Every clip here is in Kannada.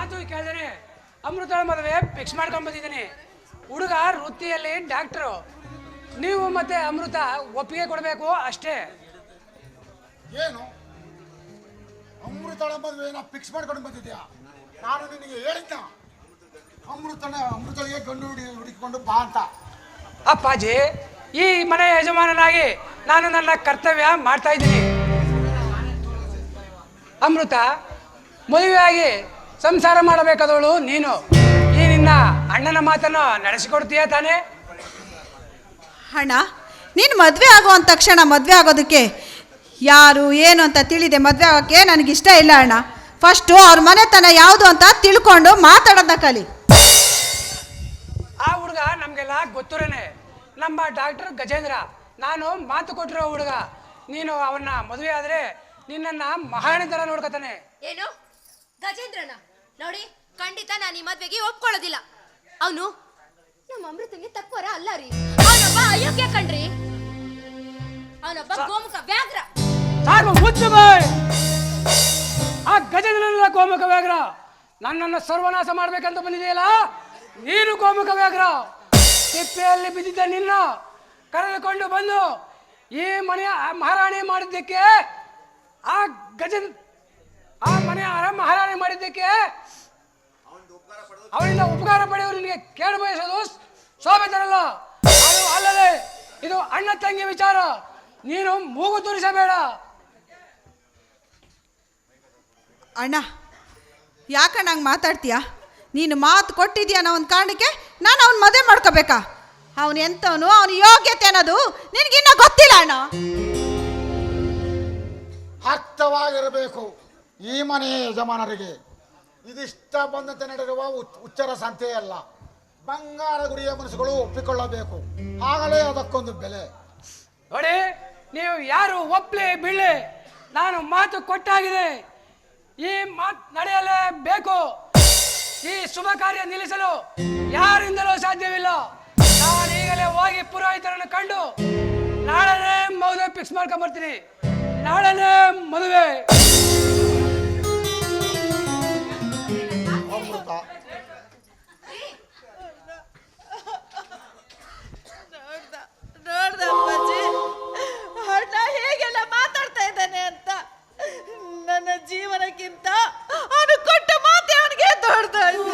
ಮಾತು ಕೇಳಿದ್ರೆ ಅಮೃತ ಮದುವೆ ಫಿಕ್ಸ್ ಮಾಡ್ಕೊಂಡು ಬಂದಿದ್ದೀನಿ. ಹುಡುಗ ವೃತ್ತಿಯಲ್ಲಿ ಡಾಕ್ಟ್ರು, ನೀವು ಮತ್ತೆ ಅಮೃತ ಒಪ್ಪಿಗೆ ಕೊಡಬೇಕು ಅಷ್ಟೇ. ಏನು ಅಮೃತಳ ಮದುವೆನ ಫಿಕ್ಸ್ ಮಾಡ್ಕೊಂಡು ಬಂದಿದ್ಯಾ? ನಾನು ನಿನಗೆ ಹೇಳಿದ್ದ ಅಮೃತಳಿಗೆ ಗಂಡು ಹುಡುಕಿಕೊಂಡು ಬಾ ಅಂತ. ಅಪ್ಪಾಜಿ, ಈ ಮನೆ ಯಜಮಾನನಾಗಿ ನಾನು ನನ್ನ ಕರ್ತವ್ಯ ಮಾಡ್ತಾ ಇದ್ದೀನಿ. ಅಮೃತ ಮದುವೆಯಾಗಿ ಸಂಸಾರ ಮಾಡಬೇಕಾದವಳು ನೀನು. ಈ ನಿನ್ನ ಅಣ್ಣನ ಮಾತನ್ನು ನಡೆಸಿಕೊಡ್ತೀಯ ತಾನೇ? ಅಣ್ಣ, ನೀನು ಮದುವೆ ಆಗುವಂಥ ತಕ್ಷಣ ಮದುವೆ ಆಗೋದಕ್ಕೆ ಯಾರು ಏನು ಅಂತ ತಿಳಿದೆ ಮದುವೆ ಆಗೋಕ್ಕೆ ನನಗಿಷ್ಟ ಇಲ್ಲ ಅಣ್ಣ. ಫಸ್ಟು ಅವ್ರ ಮನೆತನ ಯಾವುದು ಅಂತ ತಿಳ್ಕೊಂಡು ಮಾತಾಡೋದ ಕಲಿ. ಆ ಹುಡುಗ ನಮಗೆಲ್ಲ ಗೊತ್ತುರೇನೆ, ನಮ್ಮ ಡಾಕ್ಟರ್ ಗಜೇಂದ್ರ. ನಾನು ಮಾತು ಕೊಟ್ಟಿರೋ ಹುಡುಗ. ನೀನು ಅವನ್ನ ಮದುವೆ ಆದರೆ ನಿನ್ನನ್ನು ಮಹಾರಾಣಿ ಥರ ನೋಡ್ಕೊತಾನೆ. ಏನು ಗಜೇಂದ್ರನ ನೋಡಿ, ಖಂಡಿತ ನಾನು ಈ ಮದ್ವೆಗೆ ಒಪ್ಕೊಳ್ಳೋದಿಲ್ಲ. ಅವನು ನಮ್ಮ ಅಮೃತಂಗೆ ತಕ್ಕವರ ಅಲ್ಲ ರೀ. ಅವನೊಬ್ಬ ಅಯೋಗ್ಯ ಕಣ್ರಿ. ಅವನೊಬ್ಬ ಗೋಮುಖ ವ್ಯಾಘ್ರ. ಸಾಕು ಮುಚ್ಚು ಬಾಯ್. ಆ ಗಜೇಂದ್ರನ ಗೋಮುಖ ವ್ಯಾಘ್ರ. ನನ್ನನ್ನು ಸರ್ವನಾಶ ಮಾಡ್ಬೇಕಂತ ಬಂದಿದೆಯಲ್ಲ, ನೀನು ಗೋಮುಖ ವ್ಯಾಘ್ರ. ತಿಪ್ಪೆಯಲ್ಲಿ ಬಿದ್ದಿದ್ದ ನಿನ್ನ ಕರೆದುಕೊಂಡು ಬಂದು ಈ ಮನೆಯ ಮಹಾರಾಣಿ ಮಾಡಿದ್ದಕ್ಕೆ, ಆ ಮನೆಯ ಮಹಾರಾಣಿ ಮಾಡಿದ್ದಕ್ಕೆ ಅವರಿಂದ ಉಪಕಾರ ಪಡೆಯುವ ನಿನಗೆ ಕೇಳ ಬಯಸೋದು ಶೋಭೆ ತರಲ್ಲ. ಅದು ಅಲ್ಲದೆ ಇದು ಅಣ್ಣ ತಂಗಿ ವಿಚಾರ. ನೀನು ಮೂಗು ತೋರಿಸಬೇಡ. ಅಣ್ಣ, ಯಾಕಣ್ಣ ಹಂಗೆ ಮಾತಾಡ್ತೀಯ? ನೀನು ಮಾತು ಕೊಟ್ಟಿದ್ಯಾ ಅನ್ನೋ ಒಂದು ಕಾರಣಕ್ಕೆ ನಾನು ಅವ್ನ ಮದುವೆ ಮಾಡ್ಕೋಬೇಕಾ? ಅವನು ಎಂಥವನು, ಅವನ ಯೋಗ್ಯತೆ ಅನ್ನೋದು ನಿನಗಿನ್ನ ಗೊತ್ತಿಲ್ಲ ಅಣ್ಣ. ಅರ್ಥವಾಗಿರಬೇಕು ಈ ಮನೆಯ ಯಜಮಾನರಿಗೆ. ಇದಿಷ್ಟ ಬಂದಂತೆ ನಡೆಯುವ ಉಚ್ಚರ ಸಂತೆಯಲ್ಲ. ಬಂಗಾರ ಗುಡಿಯ ಮನಸ್ಸುಗಳು ಒಪ್ಪಿಕೊಳ್ಳಬೇಕು, ಆಗಲೇ ಅದಕ್ಕೊಂದು ಬೆಲೆ. ನೋಡಿ, ನೀವು ಯಾರು ಒಪ್ಲಿ ಬೀಳಿ, ನಾನು ಮಾತು ಕೊಟ್ಟಾಗಿದೆ. ಈ ಮಾತು ನಡೆಯಲೇಬೇಕು. ಈ ಶುಭ ಕಾರ್ಯ ನಿಲ್ಲಿಸಲು ಯಾರಿಂದಲೂ ಸಾಧ್ಯವಿಲ್ಲ. ನಾನು ಈಗಲೇ ಹೋಗಿ ಪುರೋಹಿತರನ್ನು ಕಂಡು ನಾಳೆನೇ ಮದುವೆ ಫಿಕ್ಸ್ ಮಾಡ್ಕೊಂಡ್ಬರ್ತೀನಿ. ನಾಳೆನೇ ಮದುವೆ. ಅಮೃತ, ನೋಡ್ದ ಅಪ್ಪಾಜಿ ಅಣ್ಣ ಹೇಗೆಲ್ಲ ಮಾತಾಡ್ತಾ ಇದ್ದಾನೆ ಅಂತ. ನನ್ನ ಜೀವನಕ್ಕಿಂತ ಅವನು ಕೊಟ್ಟ ಮಾತೆ ಅವನಿಗೆ ದೊಡ್ಡದಾಯ್ತು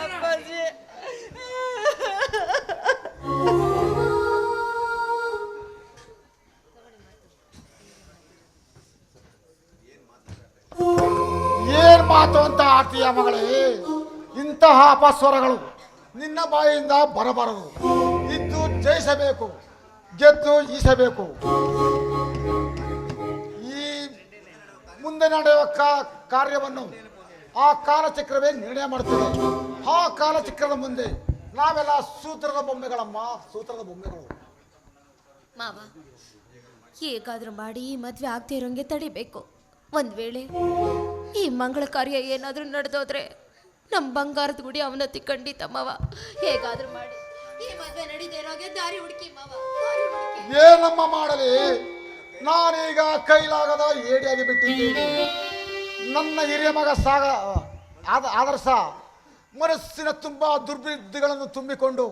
ಅಪ್ಪಾಜಿ. ಏನ್ ಮಾತು ಅಂತ ಆಡ್ತೀಯ ಮಗಳೇ? ಇಂತಹ ಅಪಸ್ವರಗಳು ನಿನ್ನ ಬಾಯಿಯಿಂದ ಬರಬಾರದು. ಇದ್ದು ಜಯಿಸಬೇಕು, ಗೆದ್ದು ಈಸಬೇಕು. ಈ ಮುಂದೆ ನಡೆಯುವ ಕಾರ್ಯವನ್ನು ಆ ಕಾಲಚಕ್ರವೇ ನಿರ್ಣಯ ಮಾಡುತ್ತದೆ. ಆ ಕಾಲಚಕ್ರದ ಮುಂದೆ ನಾವೆಲ್ಲ ಸೂತ್ರದ ಬೊಮ್ಮೆಗಳಮ್ಮ, ಸೂತ್ರದ ಬೊಮ್ಮೆಗಳು. ಮಾವ, ಹೇಗಾದ್ರೂ ಮಾಡಿ ಈ ಮದ್ವೆ ಆಗದೆ ಇರೋಂಗೆ ತಡಿಬೇಕು. ಒಂದ್ ವೇಳೆ ಈ ಮಂಗಳ ಕಾರ್ಯ ಏನಾದ್ರೂ ನಡೆದೋದ್ರೆ ನಮ್ಮ ಬಂಗಾರದ ಗುಡಿ ಅವನತಿ ಖಂಡಿತ ಮಾವ. ಹೇಗಾದ್ರೂ ಮಾಡಿ ಈ ಮದ್ವೆ ನಡೀದೇ ಇರೋಗೆ ದಾರಿ ಹುಡುಕಿ ಮಾವ, ದಾರಿ ಹುಡುಕಿ. ಏನಮ್ಮ ಮಾಡಲಿ, ನಾನೀಗ ಕೈಲಾಗದ ಏಡಿಯಾಗಿ ಬಿಟ್ಟಿದ್ದೀನಿ. ನನ್ನ ಹಿರಿಯ ಮಗ ಆದರ್ಶ ಮನಸ್ಸಿನ ತುಂಬಾ ದುರ್ಬುದ್ಧಿಗಳನ್ನು ತುಂಬಿಕೊಂಡು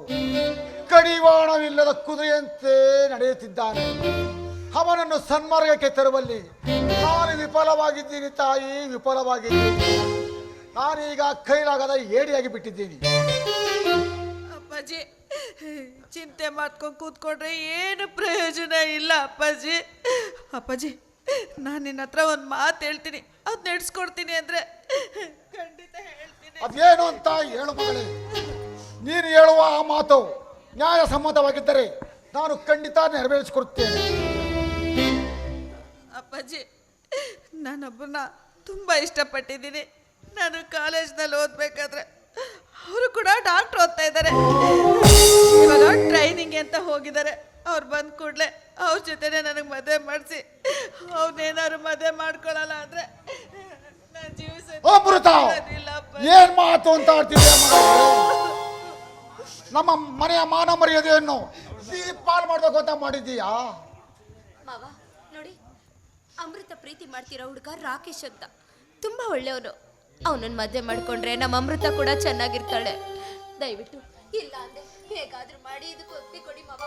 ಕಡಿವಾಣವಿಲ್ಲದ ಕುದುರೆಯಂತೆ ನಡೆಯುತ್ತಿದ್ದಾನೆ. ಅವನನ್ನು ಸನ್ಮಾರ್ಗಕ್ಕೆ ತರುವಲ್ಲಿ ನಾನು ವಿಫಲವಾಗಿದ್ದೀನಿ ತಾಯಿ, ವಿಫಲವಾಗಿದ್ದೀನಿ. ನಾನೀಗ ಕೈಲಾಗದ ಏಡಿಯಾಗಿ ಬಿಟ್ಟಿದ್ದೀನಿ. ಅಪ್ಪಾಜಿ, ಚಿಂತೆ ಮಾಡ್ಕೊಂಡು ಕೂತ್ಕೊಂಡ್ರೆ ಏನು ಪ್ರಯೋಜನ ಇಲ್ಲ ಅಪ್ಪಾಜಿ. ಅಪ್ಪಾಜಿ, ನಾನು ನಿನ್ನ ಹತ್ರ ಒಂದು ಮಾತು ಹೇಳ್ತೀನಿ, ಅದು ನಡೆಸ್ಕೊಡ್ತೀನಿ ಅಂದರೆ ಖಂಡಿತ ಹೇಳ್ತೀನಿ. ಅದೇನು ಅಂತ ಹೇಳು ಮಗಳೇ. ನೀನು ಹೇಳುವ ಆ ಮಾತು ನ್ಯಾಯಸಮ್ಮತವಾಗಿದ್ದರೆ ನಾನು ಖಂಡಿತ ನೆರವೇರಿಸಿಕೊಡ್ತೇನೆ. ಅಪ್ಪಾಜಿ, ನಾನೊಬ್ಬರನ್ನ ತುಂಬ ಇಷ್ಟಪಟ್ಟಿದ್ದೀನಿ. ನಾನು ಕಾಲೇಜ್ನಲ್ಲಿ ಓದಬೇಕಾದ್ರೆ ಅವರು ಕೂಡ ಡಾಕ್ಟ್ರ್ ಓದ್ತಾ ಇದ್ದಾರೆ. ಇವಾಗ ಟ್ರೈನಿಂಗ್ ಅಂತ ಹೋಗಿದ್ದಾರೆ. ಅವ್ರು ಬಂದ ಕೂಡಲೇ ಅವ್ರ ಜೊತೆನೆ ನನಗೆ ಮದುವೆ ಮಾಡಿಸಿ, ಅವ್ರನ್ನೇನಾದ್ರು ಮದುವೆ ಮಾಡ್ಕೊಳ್ಳಲ್ಲ ಅಂದರೆ ನಾನು ಜೀವಿಸೋದಿಲ್ಲ. ಏನ್ ಮಾತು ಅಂತ ಆಡ್ತಿದ್ಯಾ ಮಗಳೇ? ನಮ್ಮ ಮನೆಯ ಮಾನ ಮರ್ಯಾದೆಯನ್ನು ಪಾಲ್ ಮಾಡ್ಬೇಕು ಅಂತ ಮಾಡಿದ್ದೀಯಾ? ಮಾವ ನೋಡಿ, ಅಮೃತ ಪ್ರೀತಿ ಮಾಡ್ತಿರೋ ಹುಡುಗ ರಾಕೇಶ್ ಅಂತ. ತುಂಬ ಒಳ್ಳೆಯವನು. ಅವನನ್ನು ಮದುವೆ ಮಾಡಿಕೊಂಡ್ರೆ ನಮ್ಮ ಅಮೃತ ಕೂಡ ಚೆನ್ನಾಗಿರ್ತಾಳೆ. ದಯವಿಟ್ಟು ಇಲ್ಲ ಅಂದೆ ಹೇಗಾದ್ರೂ ಮಾಡಿ ಇದಕ್ಕೆ ಒತ್ತಿ ಕೊಡಿ ಮಾವ.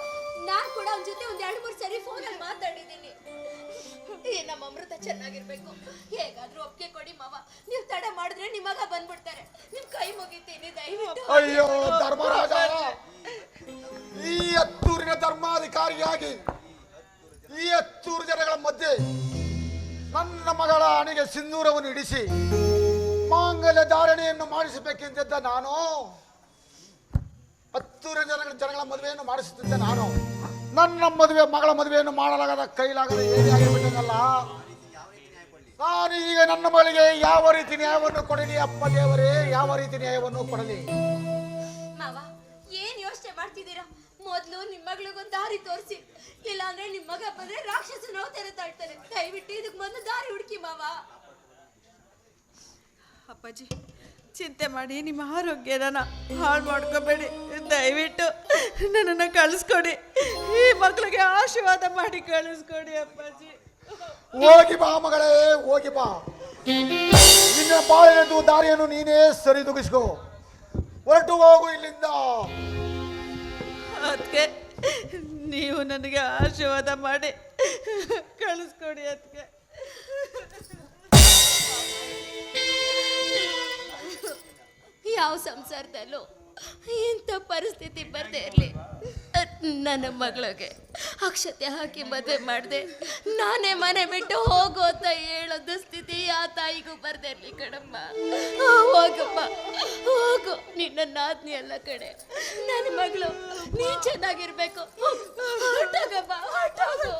ನಾನು ಕೂಡ ಅವನ ಜೊತೆ ಒಂದು 2-3 ಸರಿ ಫೋನಲ್ಲಿ ಮಾತಾಡಿದ್ದೀನಿ. ನಮ್ಮ ಅಮೃತ ಚೆನ್ನಾಗಿರ್ಬೇಕು, ಹೇಗಾದ್ರೂ ಒಪ್ಪಿಗೆ ಕೊಡಿ ಮಾವ. ನೀವು ತಡ ಮಾಡಿದ್ರೆ ನಿಮ್ಮ ಮಗ ಬಂದ್ಬಿಡ್ತಾರೆ. ನಿಮ್ ಕೈ ಮುಗಿತೀನಿ ದಯವಿಟ್ಟು. ಅಯ್ಯೋ ಧರ್ಮರಾಜ, ಈ ಹತ್ತೂರಿನ ಧರ್ಮಾಧಿಕಾರಿಯಾಗಿ ಈ 10 ಜನಗಳ ಮಧ್ಯೆ ನನ್ನ ಮಗಳ ಹಣೆಗೆ ಸಿಂಧೂರವನ್ನು ಇಡಿಸಿ ಮಾಂಗಲ್ಯ ಧಾರಣೆಯನ್ನು ಮಾಡಿಸಬೇಕೆಂದಿದ್ದ ನಾನು, 10 ಜನಗಳ ಮದುವೆಯನ್ನು ಮಾಡಿಸುತ್ತಿದ್ದ ನಾನು, ನನ್ನ ಮಗಳ ಮದುವೆಯನ್ನು ಮಾಡಲಾಗದ ಕೈಲಾಗದ ಏನೇ ಆಗಿರ್ಬಿಟ್ಟನಲ್ಲ. ನಾನು ಈಗ ನನ್ನ ಮಗಳಿಗೆ ಯಾವ ರೀತಿ ನ್ಯಾಯವನ್ನು ಕೊಡಲಿ ಅಪ್ಪ ದೇವರೇ, ಯಾವ ರೀತಿ ನ್ಯಾಯವನ್ನು ಕೊಡಲಿ? ಮಾವ ಏನ್ ಯೋಚನೆ ಮಾಡ್ತಿದ್ದೀರಾ? ಮೊದ್ಲು ನಿಮ್ಮ ಮಗಳಿಗೊಂದು ದಾರಿ ತೋರಿಸಿ, ಇಲ್ಲಾಂದ್ರೆ ನಿಮ್ಮ ಮಗ ಬಂದ್ರೆ ರಾಕ್ಷಸನ ಅವತಾರ ತಾಳ್ತಾನೆ. ದಯವಿಟ್ಟು ಇದಕ್ಕೆ ಮೊದಲು ದಾರಿ ಹುಡುಕಿ ಮಾವ. ಅಪ್ಪಾಜಿ ಚಿಂತೆ ಮಾಡಿ ನಿಮ್ಮ ಆರೋಗ್ಯನ ಹಾಳು ಮಾಡ್ಕೋಬೇಡಿ. ದಯವಿಟ್ಟು ನನ್ನನ್ನು ಕಳಿಸ್ಕೊಡಿ. ಈ ಮಕ್ಕಳಿಗೆ ಆಶೀರ್ವಾದ ಮಾಡಿ ಕಳಿಸ್ಕೊಡಿ ಅಪ್ಪಾಜಿ. ಹೋಗಿ ಬಾ ಮಗಳೇ, ಹೋಗಿ ಬಾ. ನಿನ್ನ ಬಾಳೆದು ದಾರಿಯನ್ನು ನೀನೇ ಸರಿದೂಗಿಸ್ಕೋ. ಹೊರಟು ಹೋಗು ಇಲ್ಲಿಂದ. ಅದಕ್ಕೆ ನೀವು ನನಗೆ ಆಶೀರ್ವಾದ ಮಾಡಿ ಕಳಿಸ್ಕೊಡಿ. ಅದಕ್ಕೆ ಯಾವ ಸಂಸಾರದಲ್ಲೂ ಇಂಥ ಪರಿಸ್ಥಿತಿ ಬರ್ದೇ ಇರಲಿ. ನನ್ನ ಮಗಳಿಗೆ ಅಕ್ಷತೆ ಹಾಕಿ ಮದುವೆ ಮಾಡಿದೆ, ನಾನೇ ಮನೆ ಬಿಟ್ಟು ಹೋಗು ಅಂತ ಹೇಳೋದು ಸ್ಥಿತಿ ಆ ತಾಯಿಗೂ ಬರ್ದೇ ಇರಲಿ ಕಣಮ್ಮ. ಹೋಗಮ್ಮ ಹೋಗು, ನಿನ್ನ ನಾದ್ನಿ ಎಲ್ಲ ಕಡೆ ನನ್ನ ಮಗಳು ನೀ ಚೆನ್ನಾಗಿರ್ಬೇಕು. ಹೊರಟೋಗಮ್ಮ, ಹೊರಟೋಗು.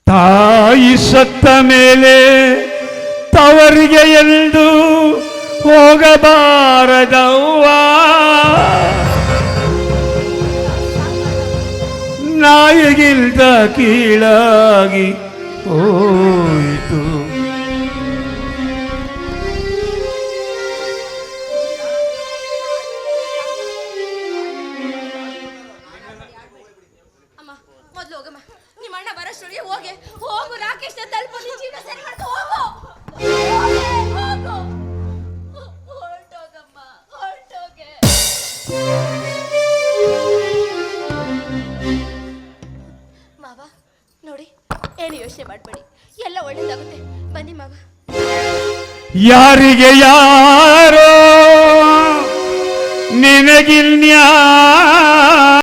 ತಾಯಿ ಸತ್ತ ಮೇಲೆ ತವರಿಗೆ ಎಂದು ಹೋಗಬಾರದವ್ವ, ನಾಯಿಗಿಲ್ದ ಕೀಳಾಗಿ ಹೋಯಿತು. ಅಮ್ಮ ಮೊದ್ಲು ಹೋಗಮ್ಮ, ನಿಮ್ಮ ಅಣ್ಣ ಬರೋಷ್ಟೊಳಗೆ ಹೋಗು. ರಾಕೇಶ್ ತಲುಪು, ನಿನ್ ಜೀವನ ಸರಿ ಮಾಡ್ಕೊ. ಹೋಗು ಹೋಗು, ಹೊರಟೋಗಮ್ಮ, ಹೊರಟೋಗೆ. ಮಾವ ನೋಡಿ, ಏನು ಯೋಚನೆ ಮಾಡಬೇಡಿ, ಎಲ್ಲ ಒಳ್ಳೇದಾಗುತ್ತೆ. ಬನ್ನಿ ಮಾವ. ಯಾರಿಗೆ ಯಾರೋ ನಿನಗಿಲ್ನ್ಯಾ